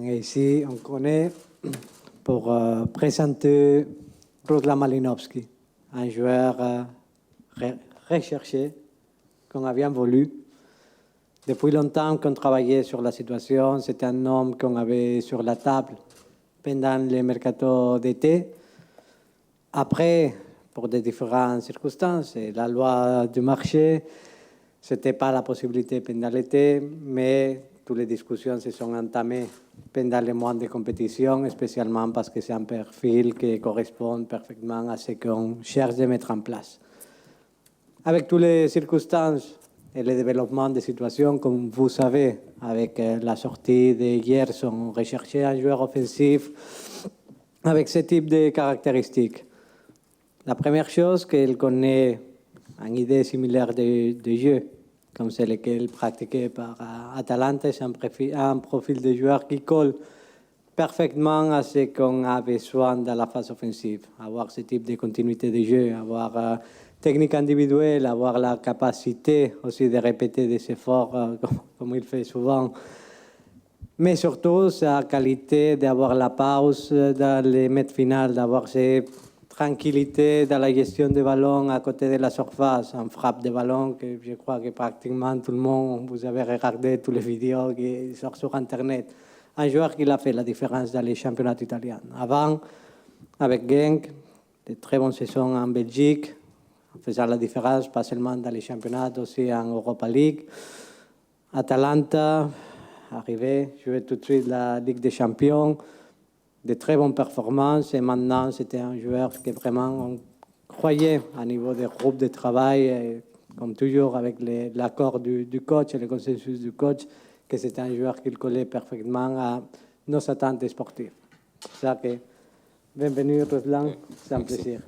Et ici, on connaît pour présenter Ruslan Malinovski, un joueur recherché qu'on a bien voulu. Depuis longtemps qu'on travaillait sur la situation, c'était un homme qu'on avait sur la table pendant le mercato d'été. Après, pour des différentes circonstances, et la loi du marché, ce n'était pas la possibilité pendant l'été, mais toutes les discussions se sont entamées pendant les mois de compétition, spécialement parce que c'est un profil qui correspond parfaitement à ce qu'on cherche de mettre en place. Avec toutes les circonstances et le développement des situations, comme vous savez, avec la sortie de Gerson, on recherchait un joueur offensif avec ce type de caractéristiques. La première chose, qu'elle connaît une idée similaire de jeu, comme celle qu'elle pratiquait par Atalanta, c'est un profil de joueur qui colle parfaitement à ce qu'on a besoin dans la phase offensive. Avoir ce type de continuité de jeu, avoir technique individuelle, avoir la capacité aussi de répéter des efforts comme il fait souvent. Mais surtout, sa qualité d'avoir la pause dans les mètres finales, d'avoir cette tranquillité dans la gestion des ballons à côté de la surface, en frappe de ballon, que je crois que pratiquement tout le monde, vous avez regardé toutes les vidéos qui sortent sur Internet. Un joueur qui a fait la différence dans les championnats italiens. Avant, avec Genk, de très bonnes saisons en Belgique, en faisant la différence, pas seulement dans les championnats, aussi en Europa League. Atalanta, arrivé, jouer tout de suite la Ligue des Champions, de très bonnes performances, et maintenant c'était un joueur que vraiment on croyait à niveau des groupes de travail, et comme toujours avec l'accord du coach et le consensus du coach, que c'était un joueur qui collait parfaitement à nos attentes sportives. C'est ça que, bienvenue Ruslan, c'est un plaisir.